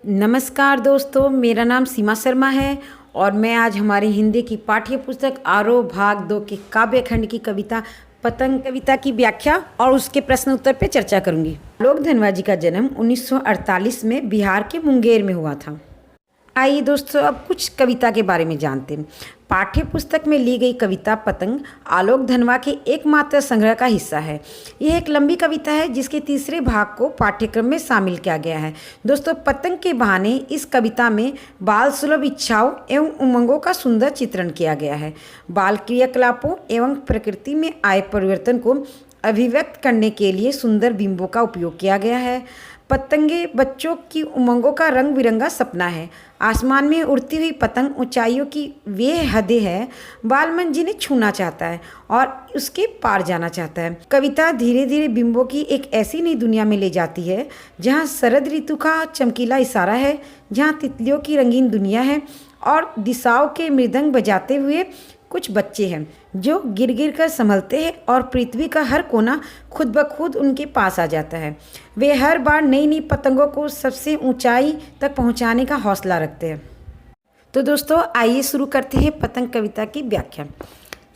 नमस्कार दोस्तों, मेरा नाम सीमा शर्मा है और मैं आज हमारी हिंदी की पाठ्य पुस्तक आरोह भाग 2 के काव्य खंड की कविता पतंग कविता की व्याख्या और उसके प्रश्न उत्तर पे चर्चा करूंगी। आलोक धनवा जी का जन्म 1948 में बिहार के मुंगेर में हुआ था। आइए दोस्तों, अब कुछ कविता के बारे में जानते हैं। पाठ्य पुस्तक में ली गई कविता पतंग आलोक धनवा के एकमात्र संग्रह का हिस्सा है। यह एक लंबी कविता है जिसके तीसरे भाग को पाठ्यक्रम में शामिल किया गया है। दोस्तों, पतंग के बहाने इस कविता में बाल सुलभ इच्छाओं एवं उमंगों का सुंदर चित्रण किया गया है। बाल क्रियाकलापों एवं प्रकृति में आए परिवर्तन को अभिव्यक्त करने के लिए सुंदर बिंबों का उपयोग किया गया है। पतंगे बच्चों की उमंगों का रंग बिरंगा सपना है। आसमान में उड़ती हुई पतंग ऊंचाइयों की वे हदें है बालमन जिन्हें छूना चाहता है और उसके पार जाना चाहता है। कविता धीरे धीरे बिंबों की एक ऐसी नई दुनिया में ले जाती है जहां शरद ऋतु का चमकीला इशारा है, जहां तितलियों की रंगीन दुनिया है और दिशाओं के मृदंग बजाते हुए कुछ बच्चे हैं जो गिर गिर कर संभलते हैं और पृथ्वी का हर कोना खुद ब खुद उनके पास आ जाता है। वे हर बार नई नई पतंगों को सबसे ऊंचाई तक पहुंचाने का हौसला रखते हैं। तो दोस्तों, आइए शुरू करते हैं पतंग कविता की व्याख्या।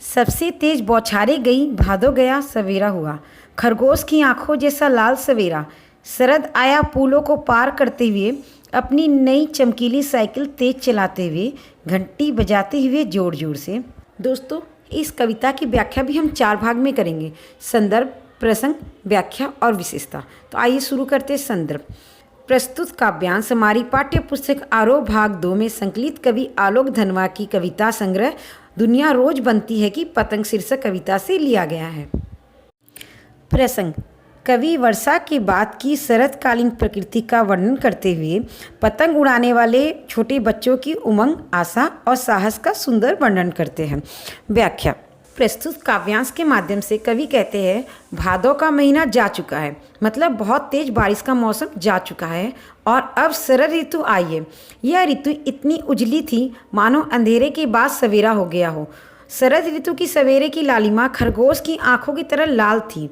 सबसे तेज बौछारे गई, भादो गया सवेरा हुआ, खरगोश की आंखों जैसा लाल सवेरा। शरद आया पुलों को पार करते हुए, अपनी नई चमकीली साइकिल तेज चलाते हुए, घंटी बजाते हुए जोर जोर से। दोस्तों, इस कविता की व्याख्या भी हम 4 भाग में करेंगे: संदर्भ, प्रसंग, व्याख्या और विशेषता। तो आइए शुरू करते हैं। संदर्भ। प्रस्तुत काव्यांश हमारी पाठ्य पुस्तक आरोह भाग 2 में संकलित कवि आलोक धनवा की कविता संग्रह दुनिया रोज बनती है कि पतंग शीर्षक कविता से लिया गया है। प्रसंग। कवि वर्षा के बाद की शरतकालीन प्रकृति का वर्णन करते हुए पतंग उड़ाने वाले छोटे बच्चों की उमंग, आशा और साहस का सुंदर वर्णन करते हैं। व्याख्या। प्रस्तुत काव्यांश के माध्यम से कवि कहते हैं भादों का महीना जा चुका है, मतलब बहुत तेज बारिश का मौसम जा चुका है और अब शरद ऋतु आई है। यह ऋतु इतनी उजली थी मानो अंधेरे के बाद सवेरा हो गया हो। शरद ऋतु की सवेरे की लालिमा खरगोश की आंखों की तरह लाल थी।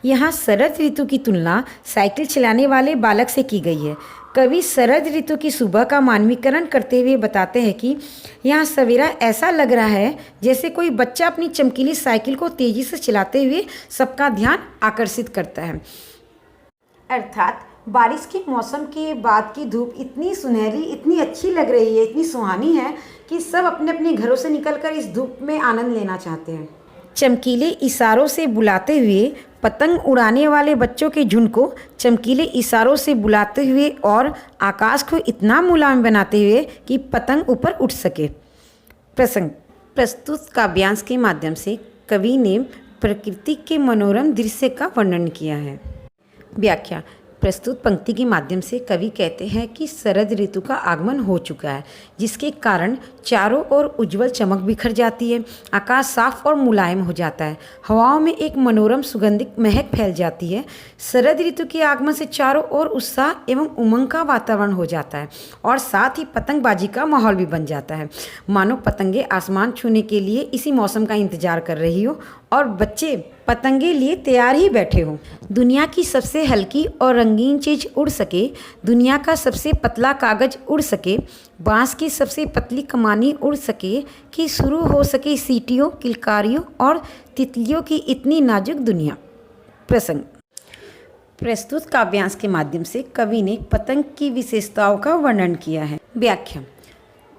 यहाँ शरद ऋतु की तुलना साइकिल चलाने वाले बालक से की गई है। कवि शरद ऋतु की सुबह का मानवीकरण करते हुए बताते हैं कि यहाँ सवेरा ऐसा लग रहा है जैसे कोई बच्चा अपनी चमकीली साइकिल को तेजी से चलाते हुए सबका ध्यान आकर्षित करता है। अर्थात बारिश के मौसम के बाद की धूप इतनी सुनहरी, इतनी अच्छी लग रही है, इतनी सुहानी है कि सब अपने अपने घरों से निकलकर इस धूप में आनंद लेना चाहते हैं। चमकीले इशारों से बुलाते हुए पतंग उड़ाने वाले बच्चों के झुंड को चमकीले इशारों से बुलाते हुए और आकाश को इतना मुलायम बनाते हुए कि पतंग ऊपर उठ सके। प्रसंग। प्रस्तुत काव्यांश के माध्यम से कवि ने प्रकृति के मनोरम दृश्य का वर्णन किया है। व्याख्या। प्रस्तुत पंक्ति के माध्यम से कवि कहते हैं कि शरद ऋतु का आगमन हो चुका है, जिसके कारण चारों ओर उज्जवल चमक बिखर जाती है, आकाश साफ और मुलायम हो जाता है, हवाओं में एक मनोरम सुगंधित महक फैल जाती है। शरद ऋतु के आगमन से चारों ओर उत्साह एवं उमंग का वातावरण हो जाता है और साथ ही पतंगबाजी का माहौल भी बन जाता है, मानो पतंगे आसमान छूने के लिए इसी मौसम का इंतजार कर रही हो और बच्चे पतंगे लिए तैयार ही बैठे हो। दुनिया की सबसे हल्की और रंगीन चीज उड़ सके, दुनिया का सबसे पतला कागज उड़ सके, बांस की सबसे पतली कमानी उड़ सके कि शुरू हो सके सीटियों, किलकारियों और तितलियों की इतनी नाजुक दुनिया। प्रसंग। प्रस्तुत काव्यांश के माध्यम से कवि ने पतंग की विशेषताओं का वर्णन किया है। व्याख्या।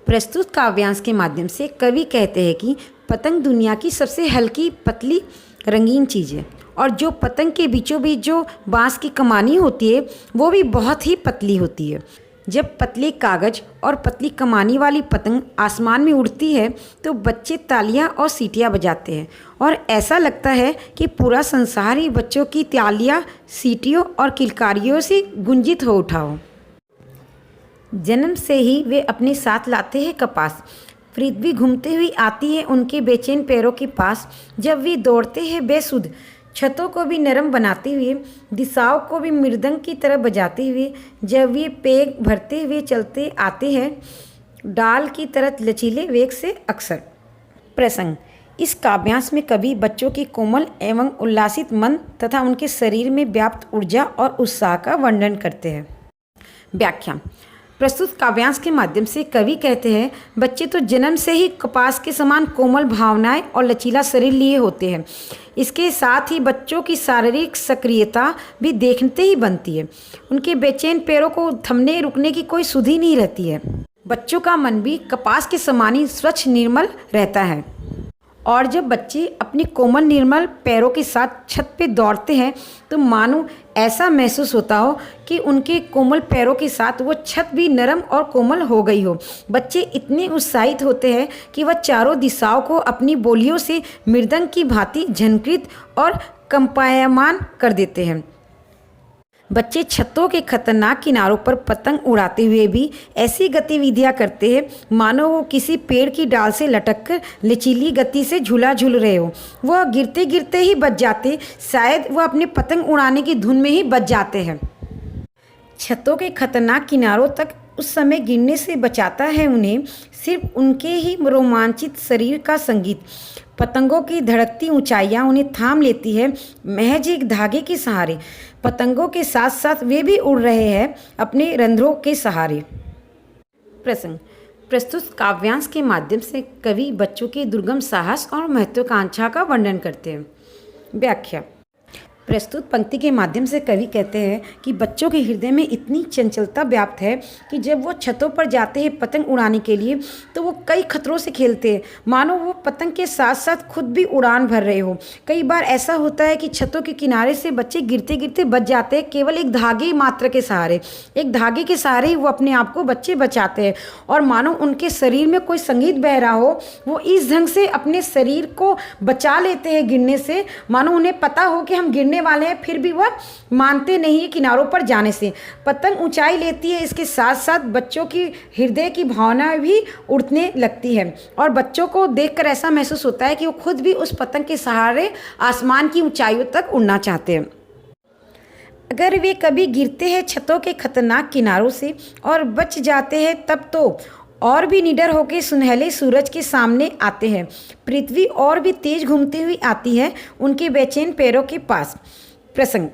प्रस्तुत काव्यांश के माध्यम से कवि कहते हैं कि पतंग दुनिया की सबसे हल्की, पतली, रंगीन चीज़ है और जो पतंग के बीचों बीच जो बांस की कमानी होती है वो भी बहुत ही पतली होती है। जब पतले कागज और पतली कमानी वाली पतंग आसमान में उड़ती है तो बच्चे तालियां और सीटियां बजाते हैं और ऐसा लगता है कि पूरा संसार ही बच्चों की तालियां, सीटियों और किलकारियों से गुंजित हो उठा हो। जन्म से ही वे अपने साथ लाते हैं कपास, पृथ्वी घूमती हुई आती है उनके बेचैन पैरों के पास। जब वे दौड़ते हैं बेसुध, छतों को भी नरम बनाते हुए, दिशाओं को भी मृदंग की तरह बजाते हुए, जब वे पेग भरते हुए चलते आते हैं डाल की तरह लचीले वेग से अक्सर। प्रसंग। इस काव्यांश में कवि बच्चों की कोमल एवं उल्लासित मन तथा उनके शरीर में व्याप्त ऊर्जा और उत्साह का वर्णन करते हैं। व्याख्या। प्रस्तुत काव्यांश के माध्यम से कवि कहते हैं बच्चे तो जन्म से ही कपास के समान कोमल भावनाएं और लचीला शरीर लिए होते हैं। इसके साथ ही बच्चों की शारीरिक सक्रियता भी देखते ही बनती है। उनके बेचैन पैरों को थमने रुकने की कोई सुधि नहीं रहती है। बच्चों का मन भी कपास के समान ही स्वच्छ निर्मल रहता है। और जब बच्चे अपनी कोमल निर्मल पैरों के साथ छत पे दौड़ते हैं तो मानो ऐसा महसूस होता हो कि उनके कोमल पैरों के साथ वो छत भी नरम और कोमल हो गई हो। बच्चे इतने उत्साहित होते हैं कि वह चारों दिशाओं को अपनी बोलियों से मृदंग की भांति झनकृत और कंपायमान कर देते हैं। बच्चे छतों के खतरनाक किनारों पर पतंग उड़ाते हुए भी ऐसी गतिविधियां करते हैं मानो वो किसी पेड़ की डाल से लटककर लचीली गति से झूला झूल रहे हो। वह गिरते गिरते ही बच जाते, शायद वह अपने पतंग उड़ाने की धुन में ही बच जाते हैं। छतों के खतरनाक किनारों तक उस समय गिरने से बचाता है उन्हें सिर्फ उनके ही रोमांचित शरीर का संगीत। पतंगों की धड़कती ऊंचाइयां उन्हें थाम लेती है महज एक धागे के सहारे। पतंगों के साथ साथ वे भी उड़ रहे हैं अपने रंध्रों के सहारे। प्रसंग। प्रस्तुत काव्यांश के माध्यम से कवि बच्चों के दुर्गम साहस और महत्वाकांक्षा का वर्णन करते हैं। व्याख्या। प्रस्तुत पंक्ति के माध्यम से कवि कहते हैं कि बच्चों के हृदय में इतनी चंचलता व्याप्त है कि जब वो छतों पर जाते हैं पतंग उड़ाने के लिए तो वो कई खतरों से खेलते हैं, मानो वो पतंग के साथ साथ खुद भी उड़ान भर रहे हो। कई बार ऐसा होता है कि छतों के किनारे से बच्चे गिरते गिरते बच जाते हैं केवल एक धागे मात्र के सहारे। एक धागे के सहारे ही वो अपने आप को बच्चे बचाते हैं और मानो उनके शरीर में कोई संगीत बह रहा हो, वो इस ढंग से अपने शरीर को बचा लेते हैं गिरने से, मानो उन्हें पता हो कि हम गिरने वाले हैं, फिर भी वह मानते नहीं है किनारों पर जाने से। पतंग ऊंचाई लेती है, इसके साथ साथ बच्चों की हृदय की भावना भी उड़ने लगती है और बच्चों को देखकर ऐसा महसूस होता है कि वो खुद भी उस पतंग के सहारे आसमान की ऊंचाइयों तक उड़ना चाहते हैं। अगर वे कभी गिरते हैं छतों के खतरनाक किनारों से और बच जाते हैं तब तो और भी निडर होकर सुनहले सूरज के सामने आते हैं। पृथ्वी और भी तेज घूमती हुई आती है उनके बेचैन पैरों के पास। प्रसंग।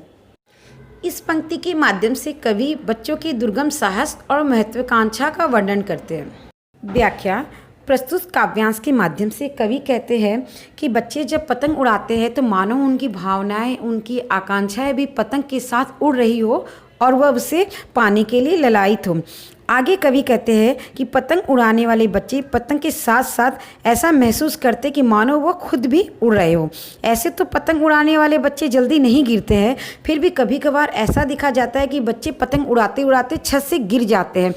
इस पंक्ति के माध्यम से कवि बच्चों के दुर्गम साहस और महत्वाकांक्षा का वर्णन करते हैं। व्याख्या। प्रस्तुत काव्यांश के माध्यम से कवि कहते हैं कि बच्चे जब पतंग उड़ाते हैं तो मानो उनकी भावनाएं, उनकी आकांक्षाएं भी पतंग के साथ उड़ रही हो और वह उसे पाने के लिए ललायित हो। आगे कवि कहते हैं कि पतंग उड़ाने वाले बच्चे पतंग के साथ साथ ऐसा महसूस करते कि मानो वह खुद भी उड़ रहे हो। ऐसे तो पतंग उड़ाने वाले बच्चे जल्दी नहीं गिरते हैं, फिर भी कभी कभार ऐसा दिखा जाता है कि बच्चे पतंग उड़ाते उड़ाते छत से गिर जाते हैं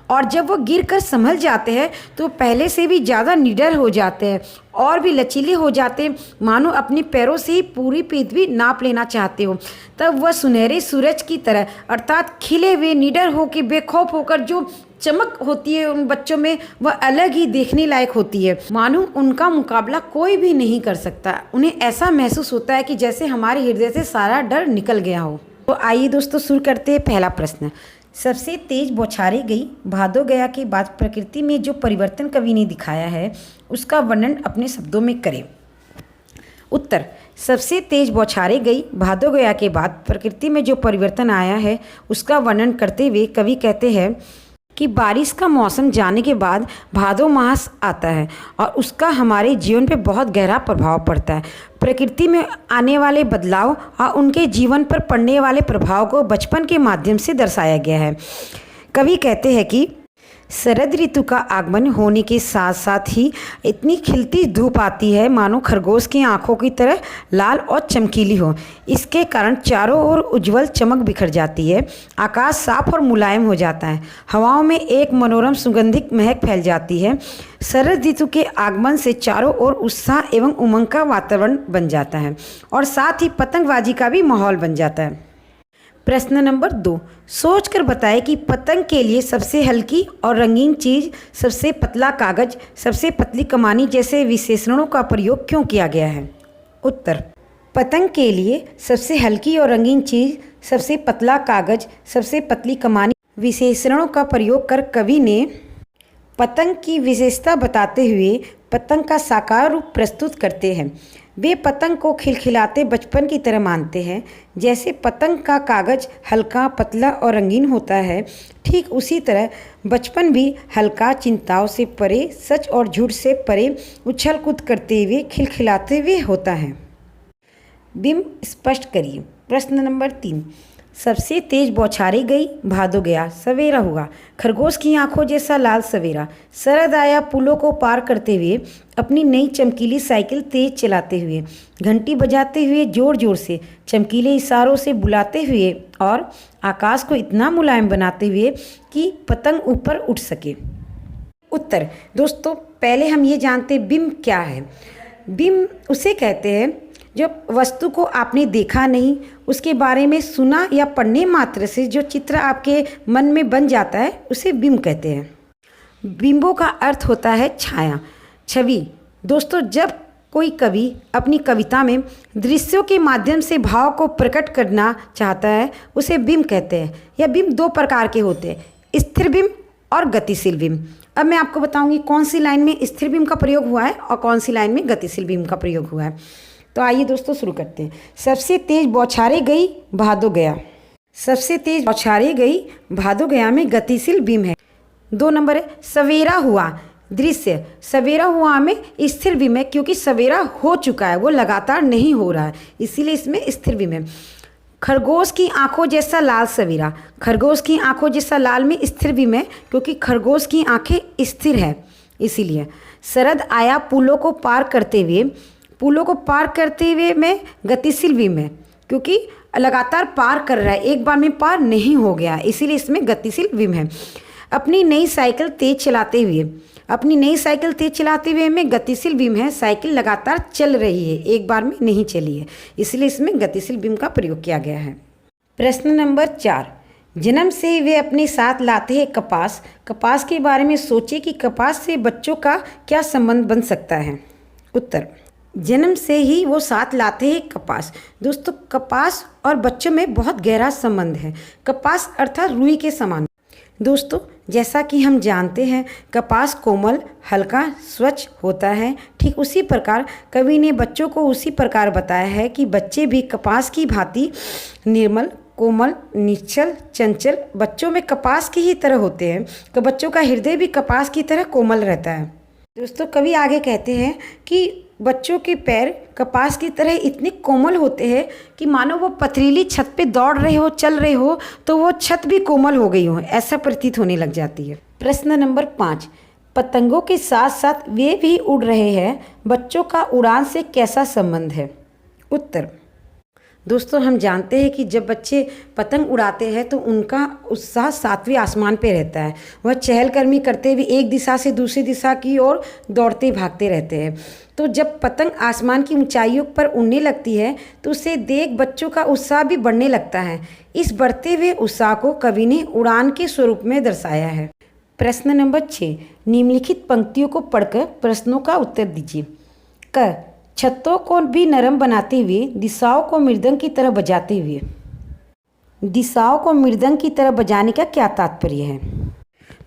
और जब वो गिर कर संभल जाते हैं तो पहले से भी ज़्यादा निडर हो जाते हैं और भी लचीले हो जाते हैं, मानो अपने पैरों से ही पूरी पृथ्वी नाप लेना चाहते हो। तब वह सुनहरे सूरज की तरह अर्थात खिले हुए निडर होकर बेखौफ होकर जो चमक होती है उन बच्चों में, वह अलग ही देखने लायक होती है, मानो उनका मुकाबला कोई भी नहीं कर सकता। उन्हें ऐसा महसूस होता है कि जैसे हमारे हृदय से सारा डर निकल गया हो। तो आइए दोस्तों शुरू करते हैं पहला प्रश्न। सबसे तेज बौछारें गई भादो गया के बाद प्रकृति में जो परिवर्तन कवि ने दिखाया है उसका वर्णन अपने शब्दों में करें। उत्तर। सबसे तेज बौछारें गई भादो गया के बाद प्रकृति में जो परिवर्तन आया है उसका वर्णन करते हुए कवि कहते हैं कि बारिश का मौसम जाने के बाद भादो मास आता है और उसका हमारे जीवन पे बहुत गहरा प्रभाव पड़ता है। प्रकृति में आने वाले बदलाव और उनके जीवन पर पड़ने वाले प्रभाव को बचपन के माध्यम से दर्शाया गया है। कवि कहते हैं कि शरद ऋतु का आगमन होने के साथ साथ ही इतनी खिलती धूप आती है मानो खरगोश की आंखों की तरह लाल और चमकीली हो। इसके कारण चारों ओर उज्जवल चमक बिखर जाती है, आकाश साफ और मुलायम हो जाता है, हवाओं में एक मनोरम सुगंधित महक फैल जाती है। शरद ऋतु के आगमन से चारों ओर उत्साह एवं उमंग का वातावरण बन जाता है और साथ ही पतंगबाजी का भी माहौल बन जाता है। प्रश्न नंबर 2। सोचकर बताएं कि पतंग के लिए सबसे हल्की और रंगीन चीज़, सबसे पतला कागज, सबसे पतली कमानी जैसे विशेषणों का प्रयोग क्यों किया गया है। उत्तर। पतंग के लिए सबसे हल्की और रंगीन चीज़, सबसे पतला कागज, सबसे पतली कमानी विशेषणों का प्रयोग कर कवि ने पतंग की विशेषता बताते हुए पतंग का साकार रूप प्रस्तुत करते हैं। वे पतंग को खिलखिलाते बचपन की तरह मानते हैं। जैसे पतंग का कागज़ हल्का, पतला और रंगीन होता है, ठीक उसी तरह बचपन भी हल्का, चिंताओं से परे, सच और झूठ से परे, उछल कूद करते हुए, खिलखिलाते हुए होता है। बिंब स्पष्ट करिए। प्रश्न नंबर 3। सबसे तेज बौछारें गई, भादो गया, सवेरा हुआ, खरगोश की आंखों जैसा लाल सवेरा, शरद आया पुलों को पार करते हुए, अपनी नई चमकीली साइकिल तेज चलाते हुए, घंटी बजाते हुए, जोर जोर से, चमकीले इशारों से बुलाते हुए और आकाश को इतना मुलायम बनाते हुए कि पतंग ऊपर उठ सके। उत्तर। दोस्तों, पहले हम ये जानते बिंब क्या है। बिंब उसे कहते हैं जो वस्तु को आपने देखा नहीं, उसके बारे में सुना या पढ़ने मात्र से जो चित्र आपके मन में बन जाता है, उसे बिंब कहते हैं। बिंबों का अर्थ होता है छाया, छवि। दोस्तों, जब कोई कवि अपनी कविता में दृश्यों के माध्यम से भाव को प्रकट करना चाहता है, उसे बिंब कहते हैं। यह बिंब दो प्रकार के होते हैं, स्थिर बिंब और गतिशील बिंब। अब मैं आपको बताऊंगी कौन सी लाइन में स्थिर बिंब का प्रयोग हुआ है और कौन सी लाइन में गतिशील बिंब का प्रयोग हुआ है। तो आइए दोस्तों शुरू करते हैं। सबसे तेज बौछारें गई, भादो गया। सबसे तेज बौछारें गई, भादो गया में गतिशील बिंब है। 2 नंबर है सवेरा हुआ, दृश्य। सवेरा हुआ में स्थिर बिंब है, क्योंकि सवेरा हो चुका है, वो लगातार नहीं हो रहा है, इसीलिए इसमें स्थिर बिंब है। खरगोश की आंखों जैसा लाल सवेरा, खरगोश की आंखों जैसा लाल में स्थिर बिंब है, क्योंकि खरगोश की आंखें स्थिर है, इसीलिए। शरद आया पुलों को पार करते हुए, पुलों को पार करते हुए में गतिशील बिंब है, क्योंकि लगातार पार कर रहा है, एक बार में पार नहीं हो गया, इसीलिए इसमें गतिशील बिंब है। अपनी नई साइकिल तेज चलाते हुए, अपनी नई साइकिल तेज चलाते हुए में गतिशील बिंब है, साइकिल लगातार चल रही है, एक बार में नहीं चली है, इसलिए इसमें गतिशील बिंब का प्रयोग किया गया है। प्रश्न नंबर 4। जन्म से वे अपने साथ लाते हैं कपास। कपास के बारे में सोचे कि कपास से बच्चों का क्या संबंध बन सकता है। उत्तर। जन्म से ही वो साथ लाते हैं कपास। दोस्तों, कपास और बच्चों में बहुत गहरा संबंध है। कपास अर्थात रुई के समान। दोस्तों, जैसा कि हम जानते हैं कपास कोमल, हल्का, स्वच्छ होता है, ठीक उसी प्रकार कवि ने बच्चों को उसी प्रकार बताया है कि बच्चे भी कपास की भांति निर्मल, कोमल, निश्चल, चंचल, बच्चों में कपास की ही तरह होते हैं। तो बच्चों का हृदय भी कपास की तरह कोमल रहता है। दोस्तों, कवि आगे कहते हैं कि बच्चों के पैर कपास की तरह इतने कोमल होते हैं कि मानो वो पथरीली छत पे दौड़ रहे हो, चल रहे हो, तो वो छत भी कोमल हो गई हो, ऐसा प्रतीत होने लग जाती है। प्रश्न नंबर 5। पतंगों के साथ साथ वे भी उड़ रहे हैं, बच्चों का उड़ान से कैसा संबंध है। उत्तर। दोस्तों, हम जानते हैं कि जब बच्चे पतंग उड़ाते हैं तो उनका उत्साह 7वें आसमान पे रहता है। वह चहलकदमी करते हुए एक दिशा से दूसरी दिशा की ओर दौड़ते भागते रहते हैं। तो जब पतंग आसमान की ऊंचाइयों पर उड़ने लगती है तो उसे देख बच्चों का उत्साह भी बढ़ने लगता है। इस बढ़ते हुए उत्साह को कवि ने उड़ान के स्वरूप में दर्शाया है। प्रश्न नंबर 6। निम्नलिखित पंक्तियों को पढ़कर प्रश्नों का उत्तर दीजिए। क। छतों को भी नरम बनाते हुए, दिशाओं को मृदंग की तरह बजाते हुए। दिशाओं को मृदंग की तरह बजाने का क्या तात्पर्य है।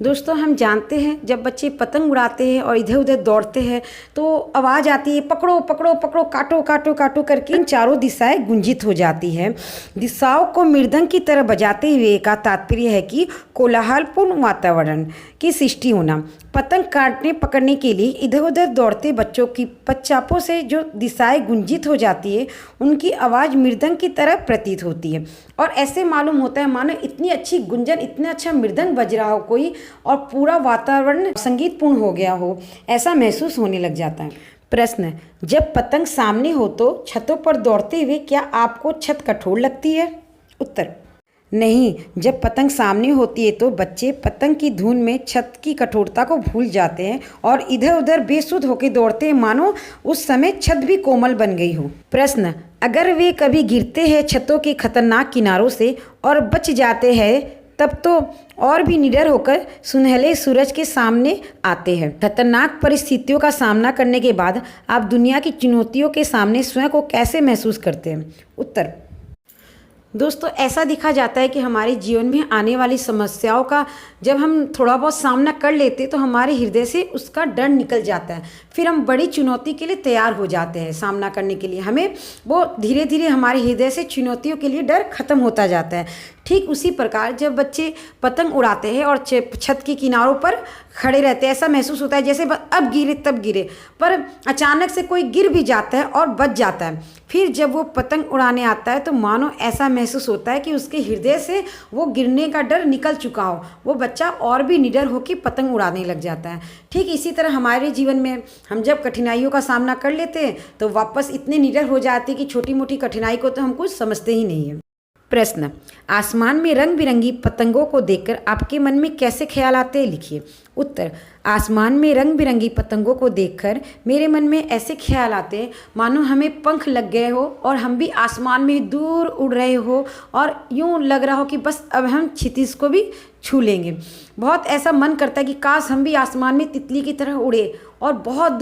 दोस्तों, हम जानते हैं जब बच्चे पतंग उड़ाते हैं और इधर उधर दौड़ते हैं तो आवाज़ आती है पकड़ो पकड़ो पकड़ो, काटो काटो काटो करके इन चारों दिशाएं गुंजित हो जाती है। दिशाओं को मृदंग की तरह बजाते हुए का तात्पर्य है कि कोलाहलपूर्ण वातावरण की सृष्टि होना। पतंग काटने पकड़ने के लिए इधर उधर दौड़ते बच्चों की पदचापों से जो दिशाएं गुंजित हो जाती है, उनकी आवाज़ मृदंग की तरह प्रतीत होती है और ऐसे मालूम होता है मानो इतनी अच्छी गुंजन, इतना अच्छा मृदंग बज रहा हो कोई और पूरा वातावरण संगीतपूर्ण हो गया हो, ऐसा महसूस होने लग जाता है। प्रश्न। जब पतंग सामने हो तो छतों पर दौड़ते हुए क्या आपको छत कठोर लगती है। उत्तर। नहीं, जब पतंग सामने होती है तो बच्चे पतंग की धुन में छत की कठोरता को भूल जाते हैं और इधर उधर बेसुध होकर दौड़ते हैं, मानो उस समय छत भी कोमल बन गई हो। प्रश्न। अगर वे कभी गिरते हैं छतों के खतरनाक किनारों से और बच जाते हैं तब तो और भी निडर होकर सुनहले सूरज के सामने आते हैं। खतरनाक परिस्थितियों का सामना करने के बाद आप दुनिया की चुनौतियों के सामने स्वयं को कैसे महसूस करते हैं। उत्तर। दोस्तों, ऐसा देखा जाता है कि हमारे जीवन में आने वाली समस्याओं का जब हम थोड़ा बहुत सामना कर लेते हैं तो हमारे हृदय से उसका डर निकल जाता है। फिर हम बड़ी चुनौती के लिए तैयार हो जाते हैं सामना करने के लिए। हमें वो धीरे धीरे हमारे हृदय से चुनौतियों के लिए डर खत्म होता जाता है। ठीक उसी प्रकार जब बच्चे पतंग उड़ाते हैं और छत के किनारों पर खड़े रहते हैं, ऐसा महसूस होता है जैसे अब गिरे तब गिरे, पर अचानक से कोई गिर भी जाता है और बच जाता है। फिर जब वो पतंग उड़ाने आता है तो मानो ऐसा महसूस होता है कि उसके हृदय से वो गिरने का डर निकल चुका हो। वो बच्चा और भी निडर होकर पतंग उड़ाने लग जाता है। ठीक इसी तरह हमारे जीवन में हम जब कठिनाइयों का सामना कर लेते हैं तो वापस इतने निडर हो जाते हैं कि छोटी मोटी कठिनाई को तो हम कुछ समझते ही नहीं है। प्रश्न, आसमान में रंग बिरंगी पतंगों को देखकर आपके मन में कैसे ख्याल आते हैं, लिखिए। उत्तर, आसमान में रंग बिरंगी पतंगों को देखकर मेरे मन में ऐसे ख्याल आते हैं मानो हमें पंख लग गए हो और हम भी आसमान में दूर उड़ रहे हो और यूं लग रहा हो कि बस अब हम क्षितिज को भी छू लेंगे। बहुत ऐसा मन करता है कि काश हम भी आसमान में तितली की तरह उड़े और बहुत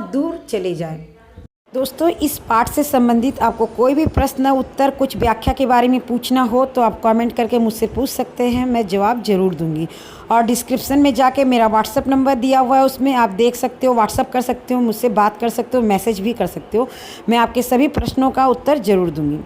दूर चले जाए। दोस्तों, इस पाठ से संबंधित आपको कोई भी प्रश्न, उत्तर, कुछ व्याख्या के बारे में पूछना हो तो आप कमेंट करके मुझसे पूछ सकते हैं, मैं जवाब ज़रूर दूंगी। और डिस्क्रिप्शन में जाके मेरा व्हाट्सअप नंबर दिया हुआ है, उसमें आप देख सकते हो, व्हाट्सअप कर सकते हो, मुझसे बात कर सकते हो, मैसेज भी कर सकते हो। मैं आपके सभी प्रश्नों का उत्तर ज़रूर दूंगी।